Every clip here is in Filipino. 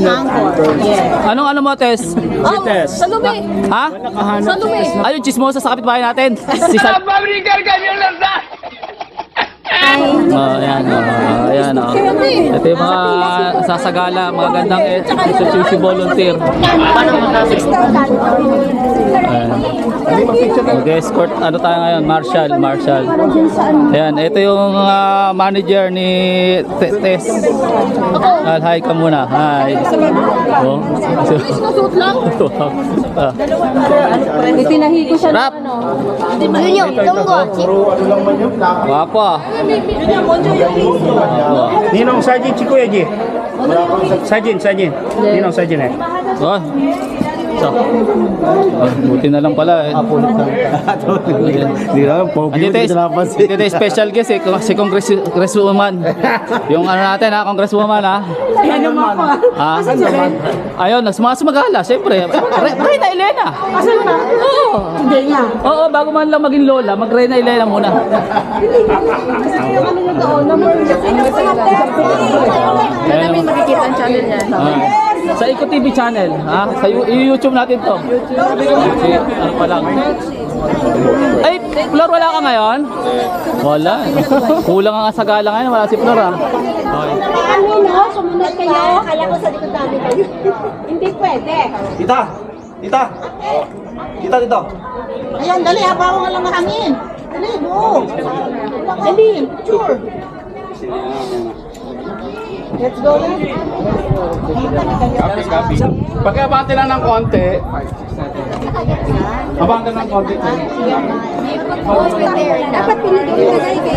Angkor. Yeah. Ano mo, Tess? Tess. Sa lumi. Ha? Sa lumi. Ayun, chismosa sa kapitbahay natin. Si Sal... Ayan, ayan, Ito yung mga sasagala, mga gandang SSUC volunteer. Mag-escort, ano tayo ngayon? Marshall. Ayan, ito yung manager ni Tess. Hi ka muna. Hi. Oh. Itinahi ko siya Rap. Yun yung tunggo. Wapo ah. Ninong Sajin Chico ya Ji. Sajin. Ninong Sajin eh. Oh. So, buti na lang pala eh. Di lang pogi Dito yung special guest eh, si Congresswoman. Yung ano natin ha, Congresswoman ha. Ayun, sumasumagala, siyempre. Reyna Elena. Asan na? Oo. Hindi nga. Oo, bago man lang maging lola, mag-Reyna Elena muna. Kaya namin makikita ang channel niya. Sa Eco TV channel, ha? Sa YouTube natin to. Si, ano pa lang. Ay, Flor, wala ka ngayon? Wala. Kulang ang asagala ngayon, wala si Flor ha. Okay. Ano no? Sumunod kayo? Kala ko sa likod namin kayo. Hindi pwede. Tita dito. Ayan, dali. Habaw nga lang mahangin. Dali, go. Dali, sure. Let's go. Pagkabante lang ng konti. Abang ka ng konti. Dapat pinigil na kayo.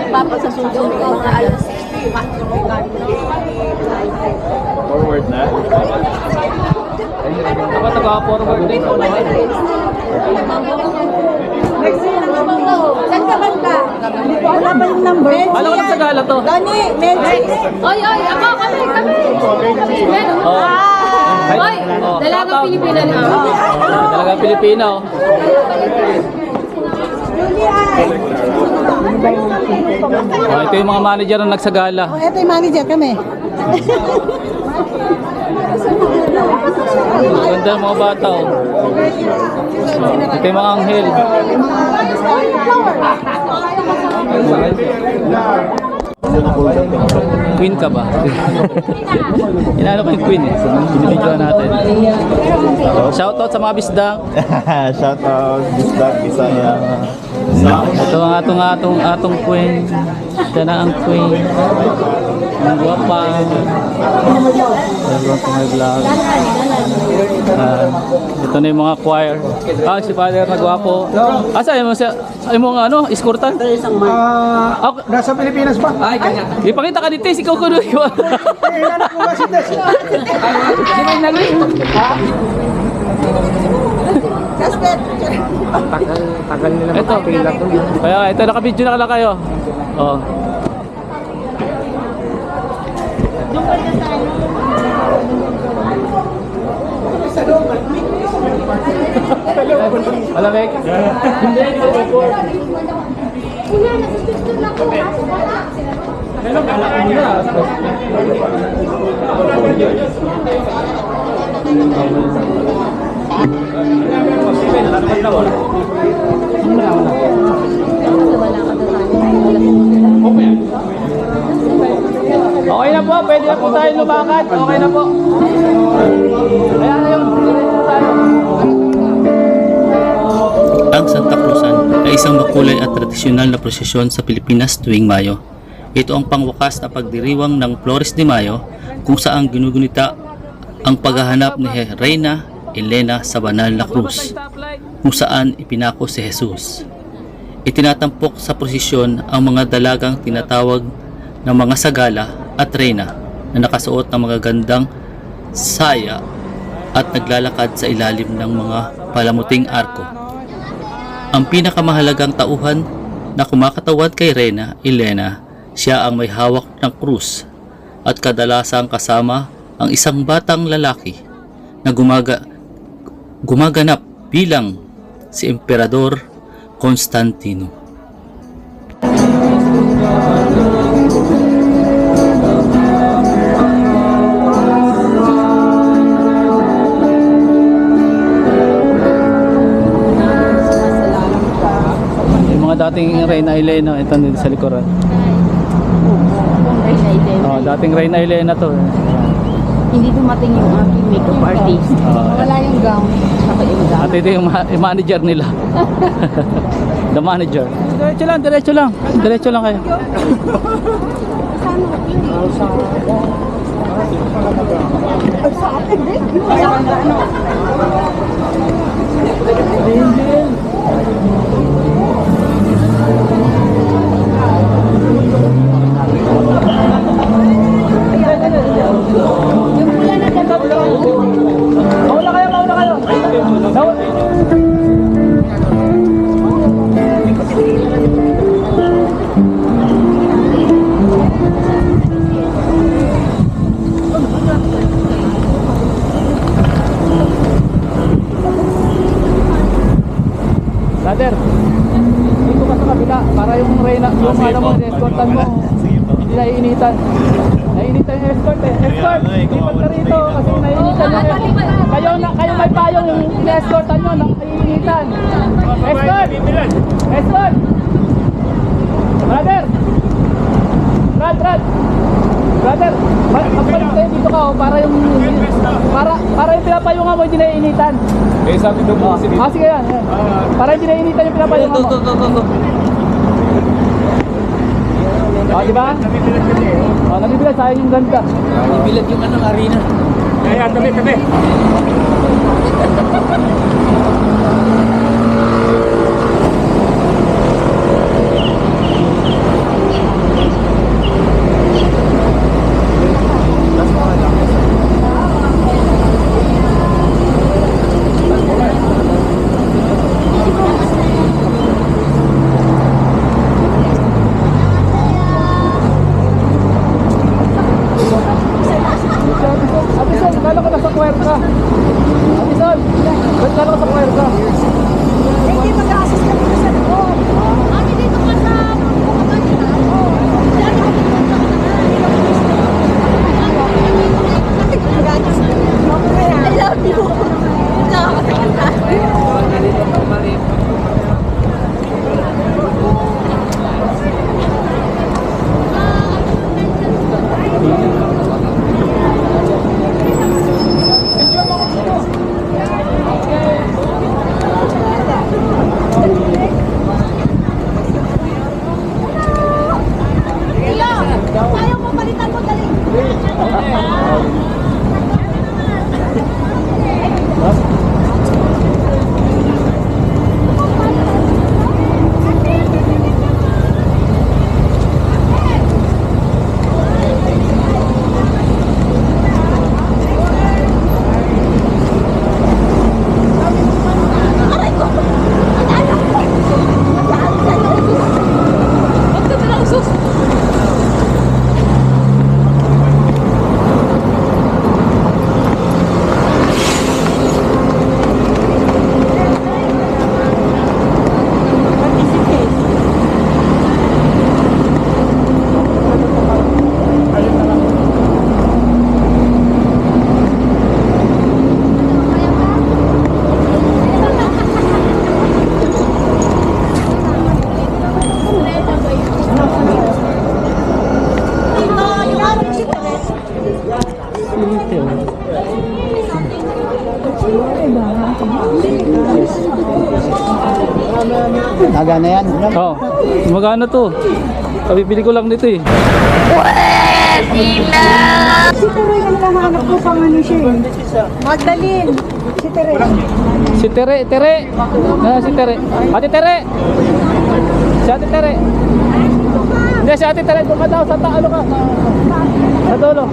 Papa sa susunod ko mga alas 6. Forward na. Dapat nag-forward din ko naman. Saan ka banda? Wala pa yung number. Alam ko lang sa gala to. Dani, Menzi. Oy, ako, kami. Oh. Oy, dalagang Pilipina na. Dalagang Pilipino. Oh, ito yung mga manager na nagsagala. Oh, ito yung manager kami. Ganda ng mga bata oh. Ito yung mga anghel. Queen ka ba? Inano ko yung queen eh. Binibidyoan natin. Shoutout sa mga bisdang. Shoutout Bisdak Bisaya. Ito ang atong queen. Siya na ang queen. Ang guwapa. Everyone to my vlog. Ito na yung mga choir. Si Father na guwapo. Asa yung mga ano, escortan? Nasa Pilipinas pa. Ay, kanya. Ipakita ka dito, ikaw ko doon. Kailangan ko ba si Des? Di ba yung nagli? Tagal nila Ito. Kaya ito, nakabidyo na lang kayo. Oh. Malamig? Hindi, hindi ko. Meron ka lang muna. Okay na po, pwede na po tayo lumakad. Okay na po. Kaya na yun. Ang Santa Cruzan ay isang makulay at tradisyonal na prosesyon sa Pilipinas tuwing Mayo. Ito ang pangwakas na pagdiriwang ng Flores de Mayo kung saan ginugunita ang paghahanap ni Reyna Elena sa banal na krus kung saan ipinako si Jesus. Itinatampok sa prosesyon ang mga dalagang tinatawag ng mga sagala at reyna na nakasuot ng mga gandang saya at naglalakad sa ilalim ng mga palamuting arko. Ang pinakamahalagang tauhan na kumakatawad kay Reyna Elena, siya ang may hawak ng krus at kadalasang kasama ang isang batang lalaki na gumaganap bilang si Emperador Constantino. dating Reyna Elena. Ito dito sa likuran. Oh, dating Reyna Elena to. Hindi dumating yung aking makeup artist. Wala yung gown. Saka yung gown. At ito yung manager nila. The manager. Diretso lang, diretso lang. Diretso lang kayo. Mauna kayo, mauna kayo. Brother, dito ka sa kabila para yung Reyna, yung alam mo, escortan mo. Hindi naiinitan. Naiinitan yung escort eh. Escort, lipat ka rito kasi naiinitan yung escort. Kayo may payong yung ina-escortan nyo, naiinitan. Escort! Escort! Brother! Brother, magpalit kayo dito ka oh, para yung pinapayungan mo hindi naiinitan. Eh, sabi daw po kasi dito. Sige yan. Para hindi naiinitan yung pinapayungan mo. Oh, di ba? Oh, nabibilag, sayang yung ganda. Nabibilag yung arena. Kaya, tabi. Abison, kala ko nasa kwerka. Abison, kala ko sa kwerka. Hindi mag-assist kami sa loob. Kami dito ka sa I love you. Ayaw mo balitan mo dali. Nagana yan. Oh, magana to. Kabibili ko lang nito eh. Si Tere ang nahanap ko pang ano siya eh. Magdalene. Si Tere. Si Tere. Si Tere. Ate Tere. Si Ate Tere. Hindi, si Ate Tere. Doon ka daw sa taalo ka. Sa dulo.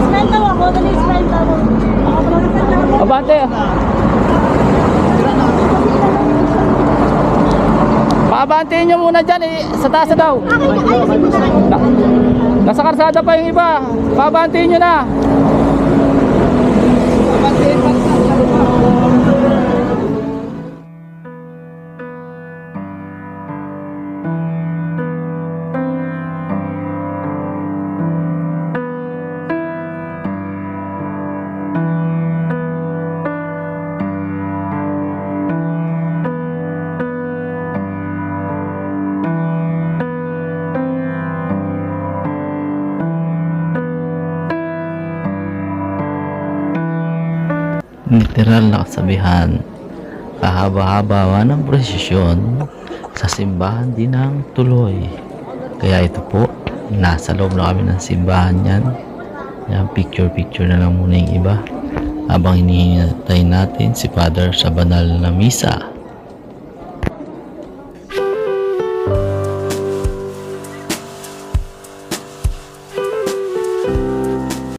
Spend daw ako. Dali spend daw. Abante. Paabantiin nyo muna dyan eh. Sa taas na daw. Nasa karsada pa yung iba. Paabantiin nyo na. literal na kasabihan, kahaba-haba ng prosesyon, sa simbahan din ang tuloy. Kaya ito po, nasa loob na kami ng simbahan yan. Yan, picture-picture na lang muna yung iba habang hinihintay natin si Father sa banal na misa.